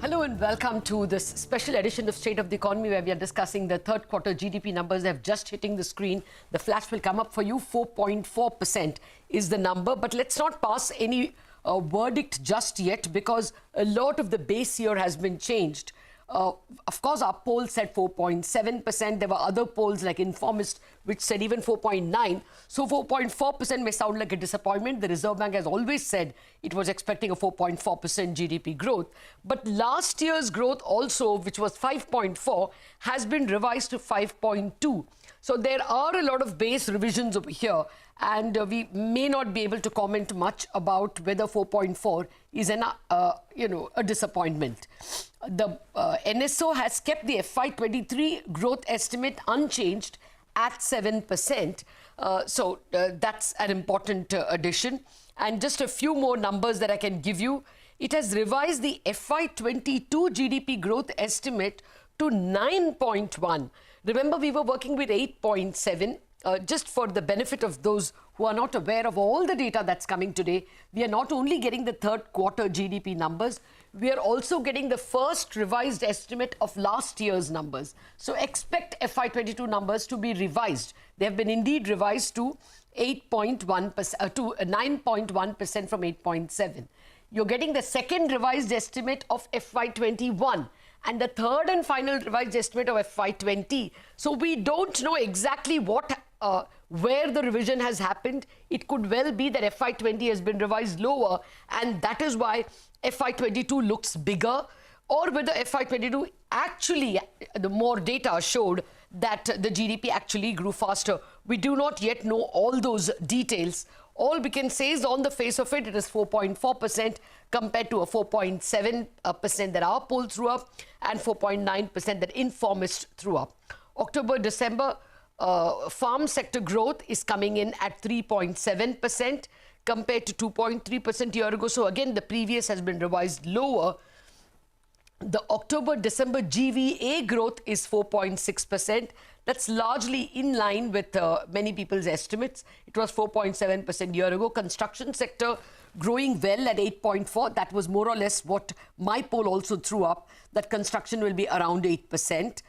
Hello and welcome to this special edition of State of the Economy, where we are discussing the third quarter GDP numbers. They have just hitting the screen. The flash will come up for you. 4.4% is the number. But let's not pass any verdict just yet, because a lot of the base year has been changed. Of course, our poll said 4.7%. There were other polls like Informist, which said even 4.9%. So 4.4% may sound like a disappointment. The Reserve Bank has always said it was expecting a 4.4% GDP growth. But last year's growth also, which was 5.4%, has been revised to 5.2%. So there are a lot of base revisions over here, and we may not be able to comment much about whether 4.4 is a disappointment. The NSO has kept the FY23 growth estimate unchanged at 7%. So that's an important addition. And just a few more numbers that I can give you. It has revised the FY22 GDP growth estimate to 9.1. Remember, we were working with 8.7. Just for the benefit of those who are not aware of all the data that's coming today, we are not only getting the third quarter GDP numbers, we are also getting the first revised estimate of last year's numbers. So expect FY22 numbers to be revised. They have been indeed revised to 8.1%, to 9.1% from 8.7. You're getting the second revised estimate of FY21 and the third and final revised estimate of FY20. So we don't know exactly where the revision has happened. It could well be that FY20 has been revised lower, and that is why FY22 looks bigger, or whether FY22 actually, the more data showed that the GDP actually grew faster. We do not yet know all those details. All we can say is, on the face of it, it is 4.4% compared to a 4.7% that our poll threw up and 4.9% that Informist threw up. October-December farm sector growth is coming in at 3.7% compared to 2.3% a year ago. So again, the previous has been revised lower. The October-December GVA growth is 4.6%. That's largely in line with many people's estimates. It was 4.7% a year ago. Construction sector growing well at 8.4%. That was more or less what my poll also threw up, that construction will be around 8%.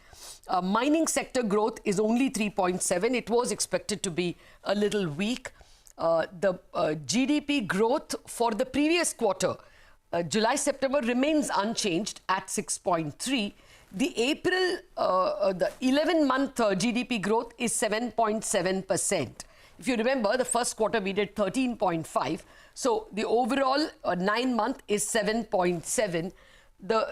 Mining sector growth is only 3.7%. It was expected to be a little weak. The GDP growth for the previous quarter, July-September, remains unchanged at 6.3%. The April, the 11-month GDP growth is 7.7%. If you remember, the first quarter we did 13.5%. So the overall 9-month is 7.7%. The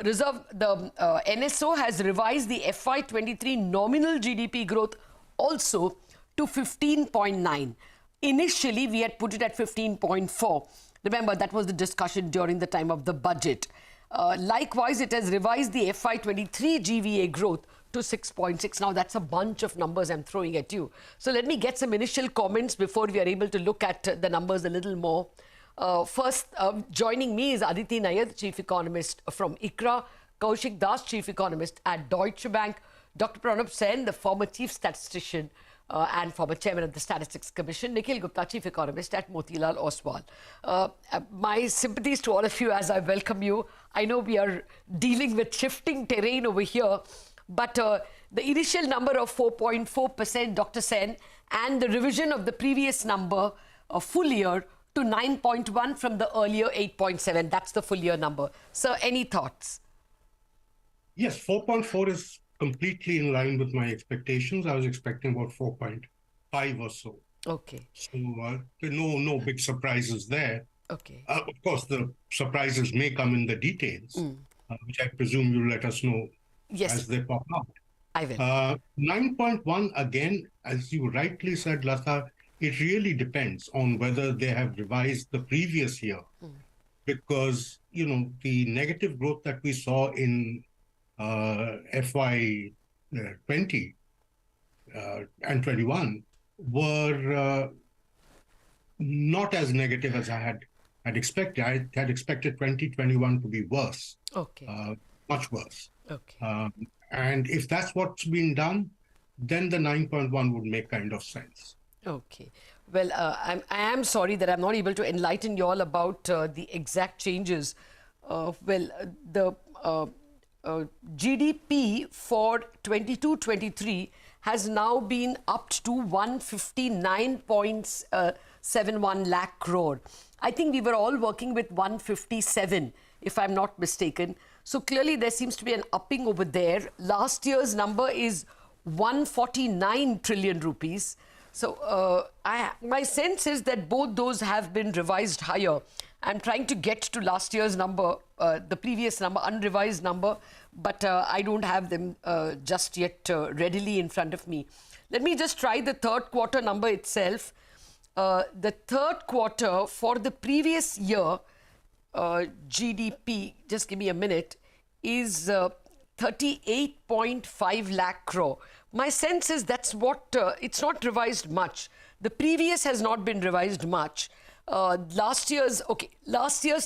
NSO has revised the FY23 nominal GDP growth also to 15.9%. Initially, we had put it at 15.4%. Remember, that was the discussion during the time of the budget. Likewise, it has revised the FY23 GVA growth to 6.6%. Now, that's a bunch of numbers I'm throwing at you. So let me get some initial comments before we are able to look at the numbers a little more. First, joining me is Aditi Nayar, the Chief Economist from ICRA, Kaushik Das, Chief Economist at Deutsche Bank, Dr. Pronab Sen, the former Chief Statistician and former Chairman of the Statistics Commission, Nikhil Gupta, Chief Economist at Motilal Oswal. My sympathies to all of you as I welcome you. I know we are dealing with shifting terrain over here, but the initial number of 4.4%, Dr. Sen, and the revision of the previous number, full year, to 9.1 from the earlier 8.7. That's the full year number. So any thoughts? Yes, 4.4 is completely in line with my expectations. I was expecting about 4.5 or so. Okay. So no big surprises there. Okay. Of course, the surprises may come in the details, which I presume you'll let us know as they pop out. I will. 9.1, again, as you rightly said, Latha, it really depends on whether they have revised the previous year, because, the negative growth that we saw in FY20 and 21 were not as negative as I had expected. I had expected 2021 to be worse, much worse. Okay. And if that's what's been done, then the 9.1 would make kind of sense. Okay. Well, I am sorry that I'm not able to enlighten you all about the exact changes. The GDP for 22-23 has now been upped to 159.71 lakh crore. I think we were all working with 157, if I'm not mistaken. So clearly there seems to be an upping over there. Last year's number is 149 trillion rupees. So my sense is that both those have been revised higher. I'm trying to get to last year's number, the previous number, unrevised number, but I don't have them just yet readily in front of me. Let me just try the third quarter number itself. The third quarter for the previous year, GDP, just give me a minute, is 38.5 lakh crore. My sense is that's what, it's not revised much. The previous has not been revised much. Last year's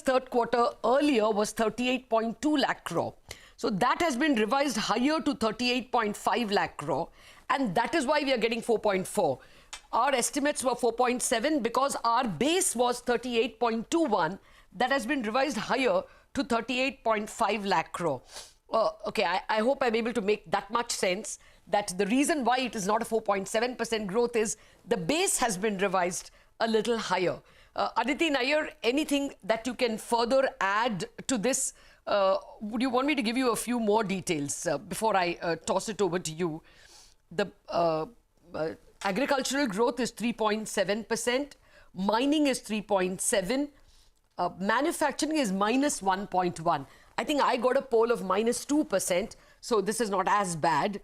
third quarter earlier was 38.2 lakh crore. So that has been revised higher to 38.5 lakh crore. And that is why we are getting 4.4. Our estimates were 4.7 because our base was 38.21. That has been revised higher to 38.5 lakh crore. Okay, I hope I'm able to make that much sense that the reason why it is not a 4.7% growth is the base has been revised a little higher. Aditi Nayar, anything that you can further add to this? Would you want me to give you a few more details before I toss it over to you? The agricultural growth is 3.7%, mining is 3.7%, manufacturing is minus 1.1%. I think I got a poll of minus 2%, so this is not as bad.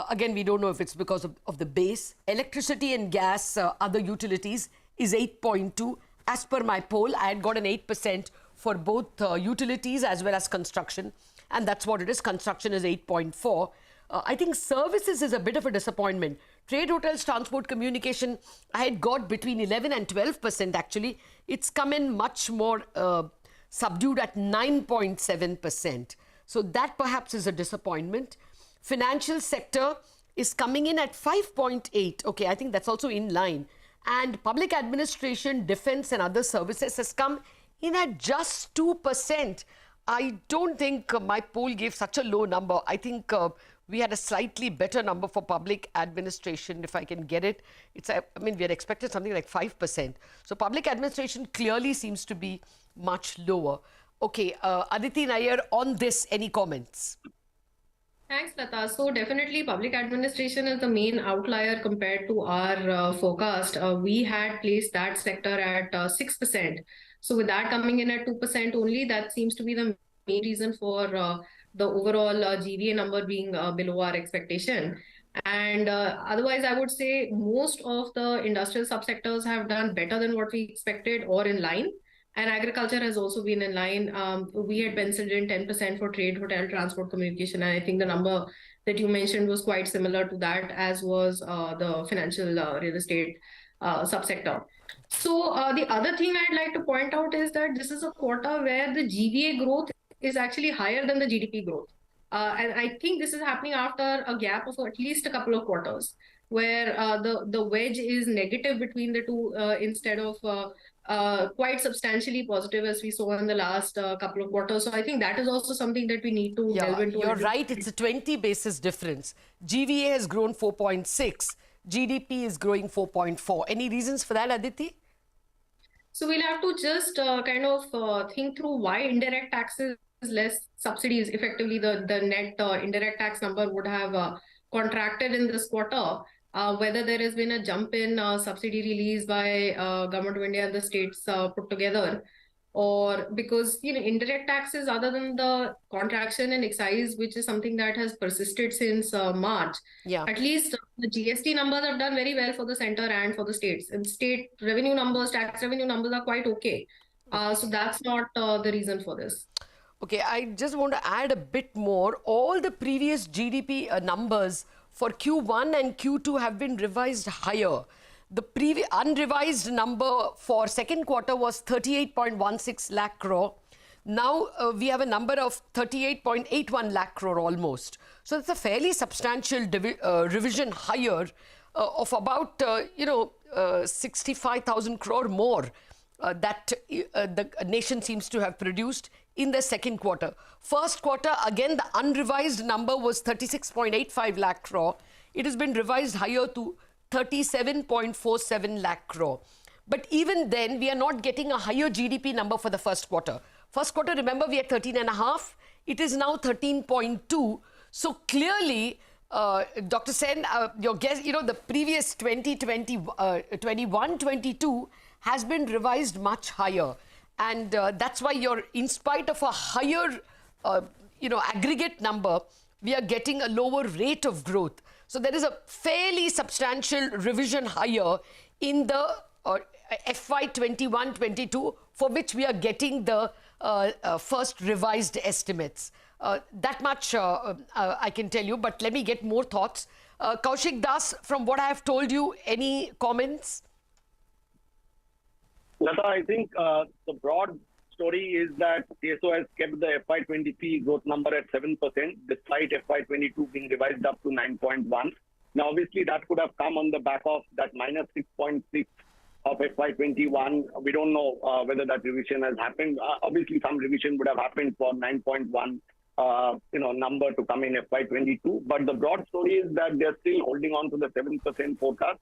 Again, we don't know if it's because of the base. Electricity and gas, other utilities, is 8.2%. As per my poll, I had got an 8% for both utilities as well as construction. And that's what it is. Construction is 8.4%. I think services is a bit of a disappointment. Trade, hotels, transport, communication, I had got between 11 and 12% actually. It's come in much more subdued at 9.7%. So that perhaps is a disappointment. Financial sector is coming in at 5.8%. Okay, I think that's also in line. And public administration, defense and other services has come in at just 2%. I don't think my poll gave such a low number. I think we had a slightly better number for public administration, if I can get it. I mean, we had expected something like 5%. So public administration clearly seems to be much lower. Okay, Aditi Nayar, on this, any comments? Thanks, Lata. So definitely public administration is the main outlier compared to our forecast. We had placed that sector at 6%. So with that coming in at 2% only, that seems to be the main reason for the overall GVA number being below our expectation. And otherwise, I would say most of the industrial subsectors have done better than what we expected or in line. And agriculture has also been in line. We had penciled in 10% for trade, hotel, transport, communication. And I think the number that you mentioned was quite similar to that, as was the financial real estate subsector. So the other thing I'd like to point out is that this is a quarter where the GVA growth is actually higher than the GDP growth. And I think this is happening after a gap of at least a couple of quarters, where the wedge is negative between the two instead of quite substantially positive as we saw in the last couple of quarters. So I think that is also something that we need to delve into. You're right. It's a 20 basis difference. GVA has grown 4.6. GDP is growing 4.4. Any reasons for that, Aditi? So we'll have to just kind of think through why indirect taxes, less subsidies, effectively the net indirect tax number would have contracted in this quarter. Whether there has been a jump in subsidy release by Government of India and the states put together, or because indirect taxes, other than the contraction in excise, which is something that has persisted since March, at least the GST numbers have done very well for the center and for the states. And state revenue numbers, tax revenue numbers are quite okay. So that's not the reason for this. Okay, I just want to add a bit more. All the previous GDP numbers for Q1 and Q2 have been revised higher. The previous unrevised number for second quarter was 38.16 lakh crore. Now we have a number of 38.81 lakh crore almost. So it's a fairly substantial revision higher of about 65,000 crore more. that the nation seems to have produced in the second quarter. First quarter, again, the unrevised number was 36.85 lakh crore. It has been revised higher to 37.47 lakh crore. But even then, we are not getting a higher GDP number for the first quarter. First quarter, remember, we had 13.5. It is now 13.2. So clearly, Dr. Sen, your guess, the previous 21-22 has been revised much higher. And that's why in spite of a higher, aggregate number, we are getting a lower rate of growth. So there is a fairly substantial revision higher in the FY 21-22, for which we are getting the first revised estimates. That much I can tell you, but let me get more thoughts. Kaushik Das, from what I have told you, any comments? Lata, I think the broad story is that CSO has kept the FY23 growth number at 7%, despite FY22 being revised up to 9.1. Now, obviously, that could have come on the back of that minus 6.6 of FY21. We don't know whether that revision has happened. Obviously, some revision would have happened for 9.1 number to come in FY22. But the broad story is that they're still holding on to the 7% forecast.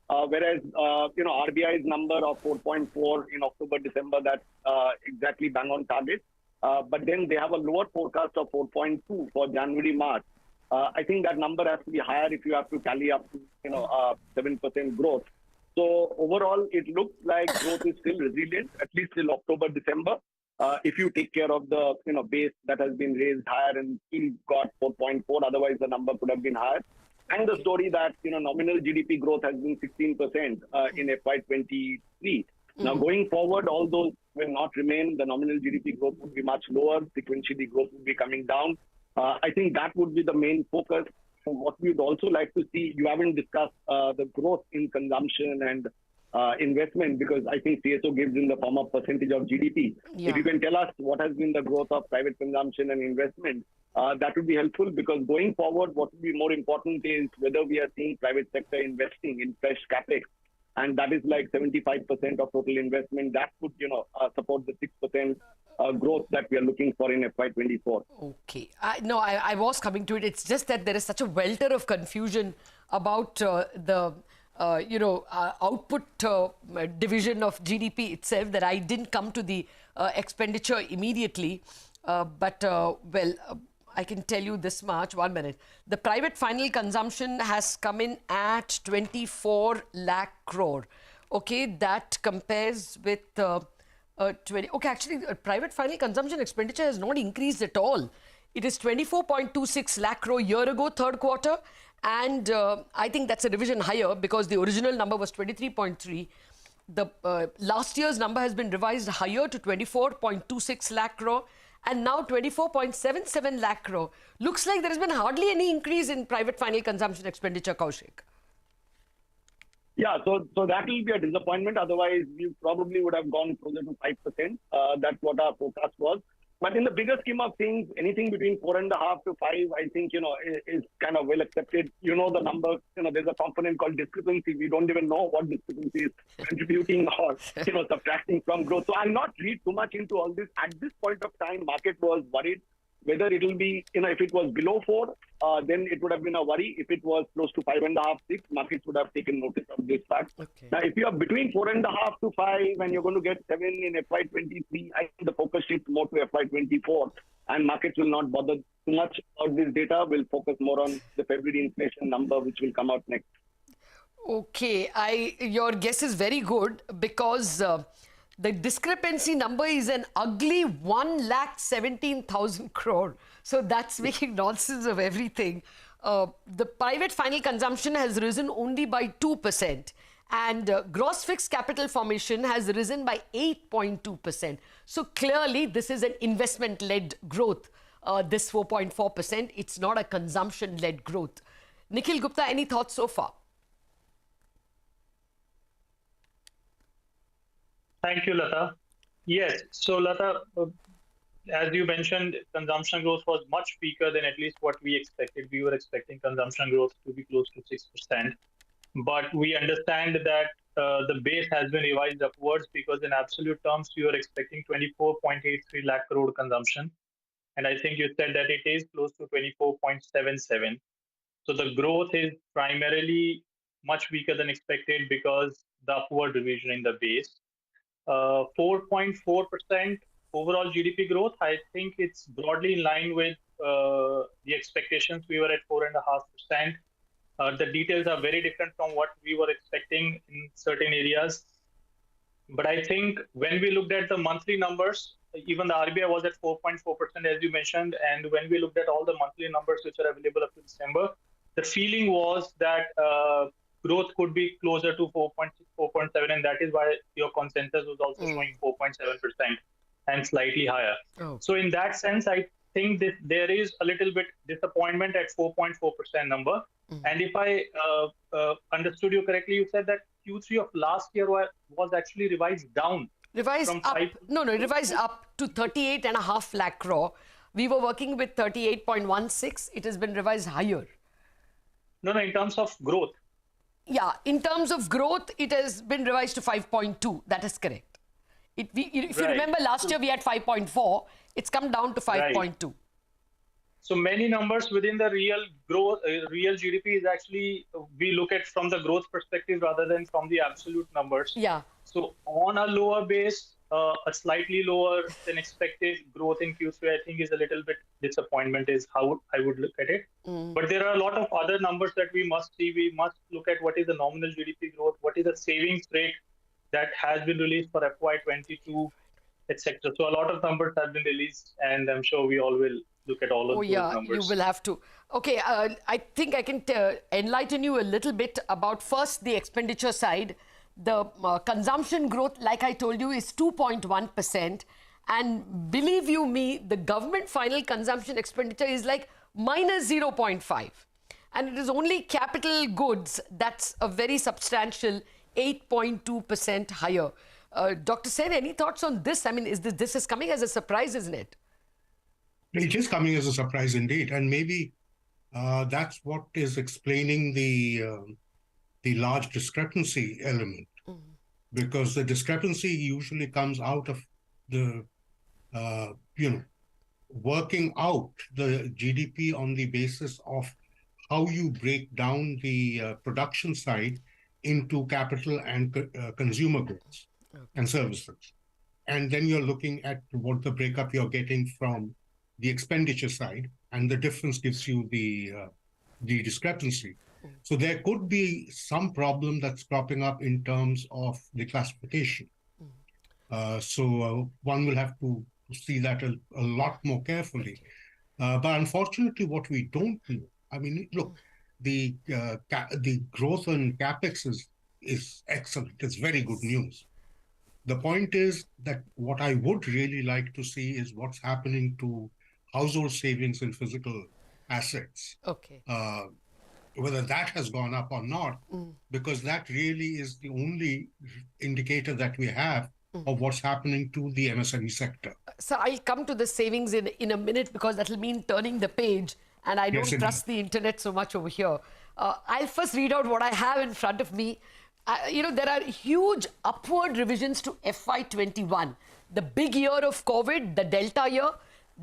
Whereas, RBI's number of 4.4 in October, December, that's exactly bang on target. But then they have a lower forecast of 4.2 for January, March. I think that number has to be higher if you have to tally up to, 7% growth. So overall, it looks like growth is still resilient, at least till October, December. If you take care of the, base that has been raised higher and still got 4.4, otherwise the number could have been higher. And the story that, nominal GDP growth has been 16% in FY23. Now, going forward, all those will not remain. The nominal GDP growth would be much lower. Sequentially, growth would be coming down. I think that would be the main focus. What we would also like to see, you haven't discussed the growth in consumption and investment, because I think CSO gives in the form of percentage of GDP. Yeah. If you can tell us what has been the growth of private consumption and investment, that would be helpful, because going forward, what would be more important is whether we are seeing private sector investing in fresh capex, and that is like 75% of total investment. That would, support the 6% growth that we are looking for in FY24. Okay. I was coming to it. It's just that there is such a welter of confusion about the output division of GDP itself that I didn't come to the expenditure immediately. I can tell you this much. 1 minute. The private final consumption has come in at 24 lakh crore. Okay, that compares with 20. Okay, actually, private final consumption expenditure has not increased at all. It is 24.26 lakh crore year ago, third quarter. And I think that's a revision higher, because the original number was 23.3. The last year's number has been revised higher to 24.26 lakh crore. And now 24.77 lakh crore. Looks like there has been hardly any increase in private final consumption expenditure, Kaushik. Yeah, so that will be a disappointment. Otherwise, we probably would have gone closer to 5%. That's what our forecast was. But in the bigger scheme of things, anything between 4.5 to 5, I think, is kind of well accepted. The number, there's a component called discrepancy. We don't even know what discrepancy is contributing or, subtracting from growth. So I'll not read too much into all this. At this point of time, market was worried whether it will be, if it was below 4, then it would have been a worry. If it was close to 5.5, 6, markets would have taken notice of this fact. Okay. Now, if you are between 4.5 to 5 and you're going to get 7 in FY23, I think the focus shifts more to FY24, and markets will not bother too much about this data. Will focus more on the February inflation number, which will come out next. Okay, your guess is very good, because the discrepancy number is an ugly 1,17,000 crore. So that's making nonsense of everything. The private final consumption has risen only by 2%. And gross fixed capital formation has risen by 8.2%. So clearly, this is an investment-led growth, this 4.4%. It's not a consumption-led growth. Nikhil Gupta, any thoughts so far? Thank you, Lata. Yes, so Lata, as you mentioned, consumption growth was much weaker than at least what we expected. We were expecting consumption growth to be close to 6%. but we understand that the base has been revised upwards because in absolute terms, we were expecting 24.83 lakh crore consumption. And I think you said that it is close to 24.77. So the growth is primarily much weaker than expected because the upward revision in the base. 4.4% overall GDP growth, I think it's broadly in line with the expectations. We were at 4.5%. The details are very different from what we were expecting in certain areas. But I think when we looked at the monthly numbers, even the RBI was at 4.4%, as you mentioned. And when we looked at all the monthly numbers which are available up to December, the feeling was that growth could be closer to 4.6, 4.7, and that is why your consensus was also showing 4.7% and slightly higher. So in that sense, I think that there is a little bit disappointment at 4.4% number. And if I understood you correctly, you said that Q3 of last year was actually revised down. Revised up? No, revised up to 38.5 lakh crore. We were working with 38.16. It has been revised higher. No, in terms of growth. Yeah, in terms of growth, it has been revised to 5.2. That is correct. If you remember last year, we had 5.4. It's come down to 5.2. Right. So many numbers within the real growth, real GDP is actually, we look at from the growth perspective rather than from the absolute numbers. Yeah. So on a lower base, a slightly lower than expected growth in Q3, I think is a little bit disappointment is how I would look at it. But there are a lot of other numbers that we must see. We must look at what is the nominal GDP growth, what is the savings rate that has been released for FY22, etc. So a lot of numbers have been released, and I'm sure we all will look at all of those numbers. You will have to. Okay, I think I can enlighten you a little bit about first the expenditure side. The consumption growth, like I told you, is 2.1%. And believe you me, the government final consumption expenditure is like minus 0.5. And it is only capital goods that's a very substantial 8.2% higher. Dr. Sen, any thoughts on this? I mean, this is coming as a surprise, isn't it? It is coming as a surprise indeed. And maybe that's what is explaining the large discrepancy element. Because the discrepancy usually comes out of the, working out the GDP on the basis of how you break down the production side into capital and consumer goods and services. And then you're looking at what the breakup you're getting from the expenditure side, and the difference gives you the discrepancy. So there could be some problem that's cropping up in terms of the classification. So one will have to see that a lot more carefully. But unfortunately, what we don't know, I mean, look, the growth in capex is excellent. It's very good news. The point is that what I would really like to see is what's happening to household savings in physical assets. Okay. Whether that has gone up or not, because that really is the only indicator that we have of what's happening to the MSME sector. So I'll come to the savings in a minute, because that'll mean turning the page, and I don't trust the internet so much over here. I'll first read out what I have in front of me. There are huge upward revisions to FY21, the big year of COVID, the Delta year.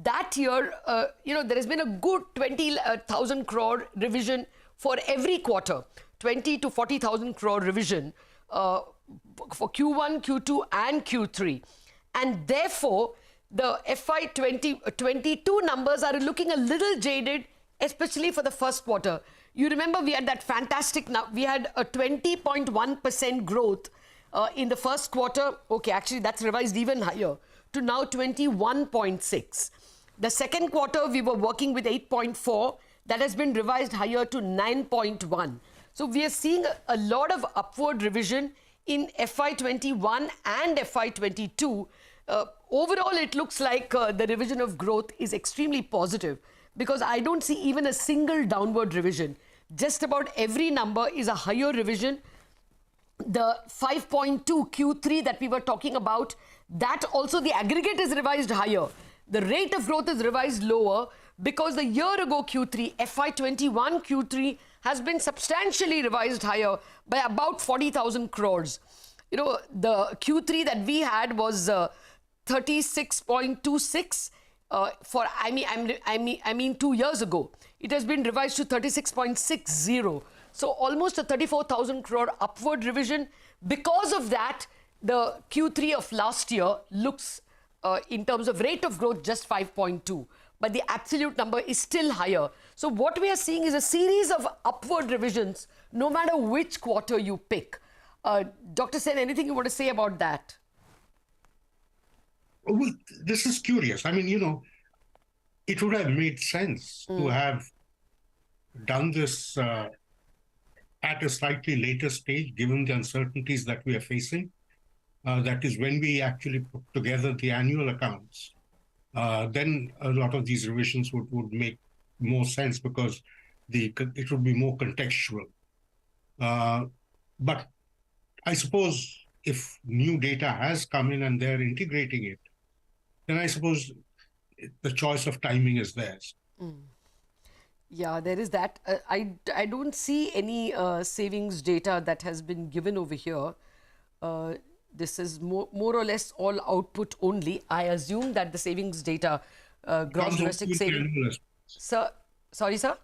That year, there has been a good 20,000 crore revision for every quarter, 20 to 40,000 crore revision for Q1, Q2 and Q3. And therefore, the FY22 numbers are looking a little jaded, especially for the first quarter. You remember we had that fantastic, we had a 20.1% growth in the first quarter. Okay, actually that's revised even higher to now 21.6. The second quarter, we were working with 8.4. That has been revised higher to 9.1. So we are seeing a lot of upward revision in FY21 and FY22. Overall, it looks like the revision of growth is extremely positive, because I don't see even a single downward revision. Just about every number is a higher revision. The 5.2 Q3 that we were talking about, that also the aggregate is revised higher. The rate of growth is revised lower, because the year ago Q3, FY21 Q3 has been substantially revised higher by about 40,000 crores. You know, the Q3 that we had was 36.26 I mean 2 years ago. It has been revised to 36.60. So almost a 34,000 crore upward revision. Because of that, the Q3 of last year looks, in terms of rate of growth, just 5.2. But the absolute number is still higher. So what we are seeing is a series of upward revisions, no matter which quarter you pick. Dr. Sen, anything you want to say about that? Well, this is curious. I mean, you know, it would have made sense to have done this at a slightly later stage, given the uncertainties that we are facing. That is when we actually put together the annual accounts. Then a lot of these revisions would make more sense because it would be more contextual. But I suppose if new data has come in and they're integrating it, then I suppose the choice of timing is theirs. Yeah, there is that. I don't see any savings data that has been given over here. This is more or less all output only. I assume that the savings data, gross domestic savings. Sir, sorry, sir?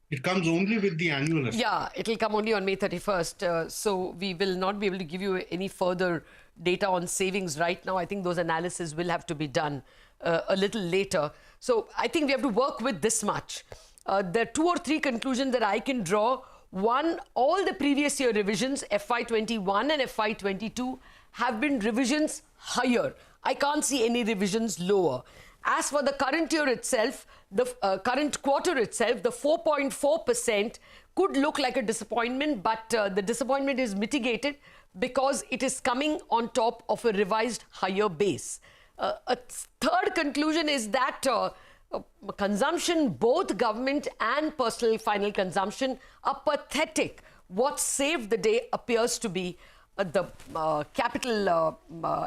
It comes only with the annual estimate. Yeah, it will come only on May 31st. So we will not be able to give you any further data on savings right now. I think those analyses will have to be done a little later. So I think we have to work with this much. There are 2 or 3 conclusions that I can draw. One, all the previous year revisions, FY21 and FY22, have been revisions higher. I can't see any revisions lower. As for the current year itself, the current quarter itself, the 4.4% could look like a disappointment, but the disappointment is mitigated because it is coming on top of a revised higher base. A third conclusion is that consumption, both government and personal final consumption, are pathetic. What saved the day appears to be the capital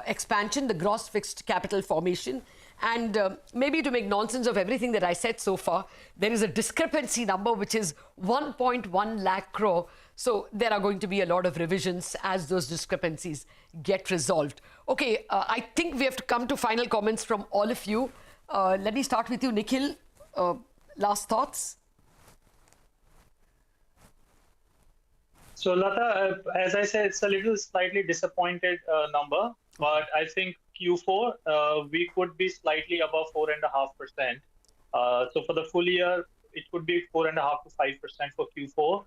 expansion, the gross fixed capital formation. And maybe to make nonsense of everything that I said so far, there is a discrepancy number which is 1.1 lakh crore. So there are going to be a lot of revisions as those discrepancies get resolved. Okay, I think we have to come to final comments from all of you. Let me start with you, Nikhil. Last thoughts? So Lata, as I said, it's a little slightly disappointed number, but I think Q4, we could be slightly above 4.5%. So for the full year, it could be 4.5 to 5% for Q4,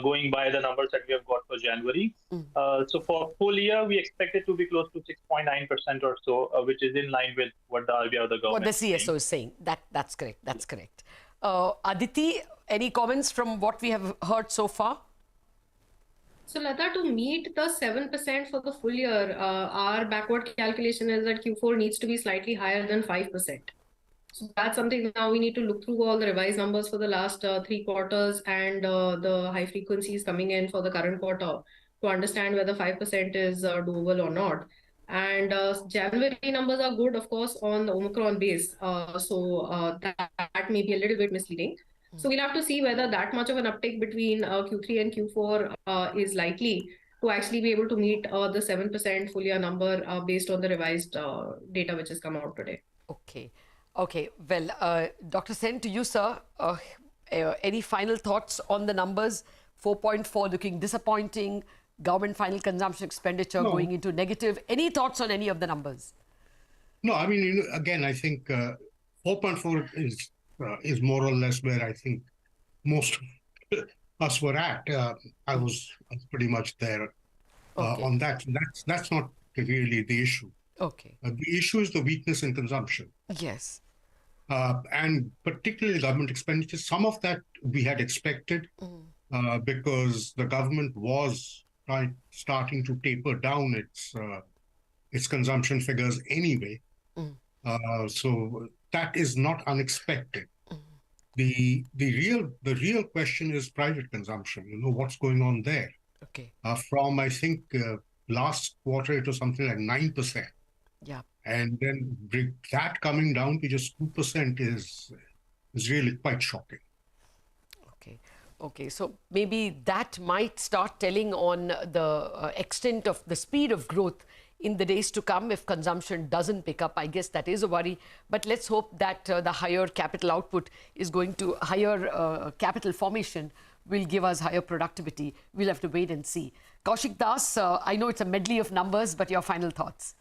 going by the numbers that we have got for January. So for full year, we expect it to be close to 6.9% or so, which is in line with what the RBI or the government. What the CSO is saying. That's correct. That's correct. Aditi, any comments from what we have heard so far? So Lata, to meet the 7% for the full year, our backward calculation is that Q4 needs to be slightly higher than 5%. So that's something now we need to look through all the revised numbers for the last 3 quarters and the high frequencies coming in for the current quarter to understand whether 5% is doable or not. And January numbers are good, of course, on the Omicron base. So that may be a little bit misleading. So we'll have to see whether that much of an uptick between Q3 and Q4 is likely to actually be able to meet the 7% full year number based on the revised data which has come out today. Okay. Okay. Well, Dr. Sen, to you, sir, any final thoughts on the numbers? 4.4 looking disappointing, government final consumption expenditure going into negative. Any thoughts on any of the numbers? No, I mean, again, I think 4.4 is more or less where I think most of us were at. I was pretty much there on that. That's not really the issue. Okay. The issue is the weakness in consumption. Yes. And particularly government expenditure. Some of that we had expected because the government was starting to taper down its consumption figures anyway. So that is not unexpected. The real question is private consumption. You know, what's going on there? Okay. From I think last quarter it was something like 9%. Yeah. And then that coming down to just 2% is is really quite shocking. Okay, so maybe that might start telling on the extent of the speed of growth in the days to come if consumption doesn't pick up. I guess that is a worry. But let's hope that the higher capital output is going to, higher capital formation will give us higher productivity. We'll have to wait and see. Kaushik Das, I know it's a medley of numbers, but your final thoughts.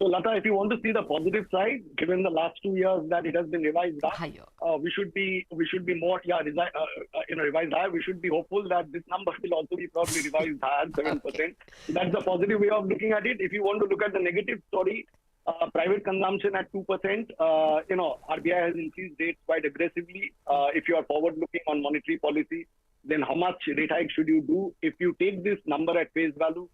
So, Lata, if you want to see the positive side, given the last 2 years that it has been revised up, we should be more, revised higher. We should be hopeful that this number will also be probably revised higher, 7%. Okay. That's the positive way of looking at it. If you want to look at the negative story, private consumption at 2%, RBI has increased rates quite aggressively. If you are forward looking on monetary policy, then how much rate hike should you do? If you take this number at face value,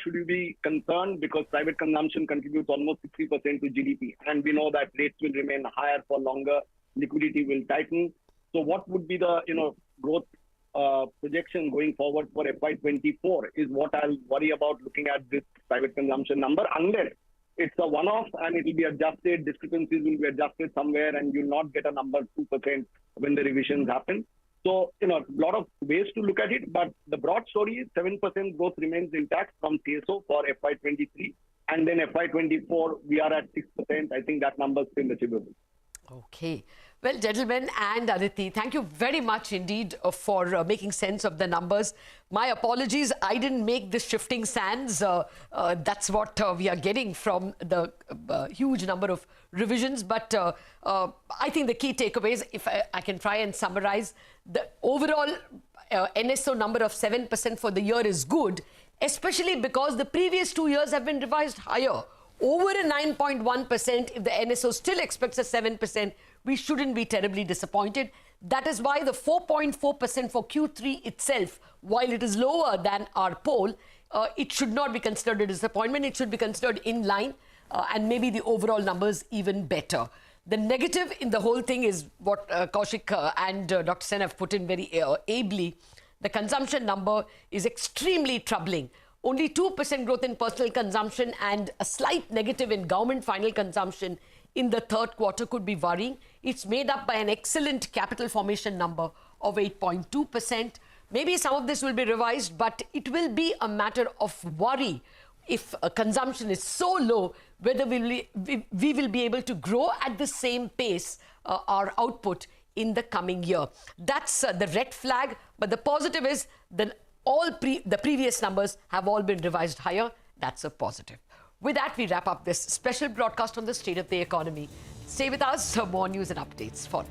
should you be concerned because private consumption contributes almost 60% to GDP, and we know that rates will remain higher for longer, liquidity will tighten. So what would be the growth projection going forward for FY24 is what I'll worry about looking at this private consumption number, unless it's a one-off and it will be adjusted, discrepancies will be adjusted somewhere and you'll not get a number 2% when the revisions happen. So, a lot of ways to look at it, but the broad story is 7% growth remains intact from TSO for FY23. And then FY24, we are at 6%. I think that number is still achievable. Okay. Well, gentlemen and Aditi, thank you very much indeed for making sense of the numbers. My apologies, I didn't make this shifting sands. That's what we are getting from the huge number of revisions. But I think the key takeaways, if I can try and summarize, the overall NSO number of 7% for the year is good, especially because the previous 2 years have been revised higher. Over a 9.1%, if the NSO still expects a 7%, we shouldn't be terribly disappointed. That is why the 4.4% for Q3 itself, while it is lower than our poll, it should not be considered a disappointment. It should be considered in line, and maybe the overall numbers even better. The negative in the whole thing is what Kaushik and Dr. Sen have put in very ably. The consumption number is extremely troubling. Only 2% growth in personal consumption and a slight negative in government final consumption in the third quarter could be worrying. It's made up by an excellent capital formation number of 8.2%. Maybe some of this will be revised, but it will be a matter of worry if consumption is so low, whether we will be able to grow at the same pace our output in the coming year. That's the red flag, but the positive is that the previous numbers have all been revised higher. That's a positive. With that, we wrap up this special broadcast on the state of the economy. Stay with us for more news and updates. Follow.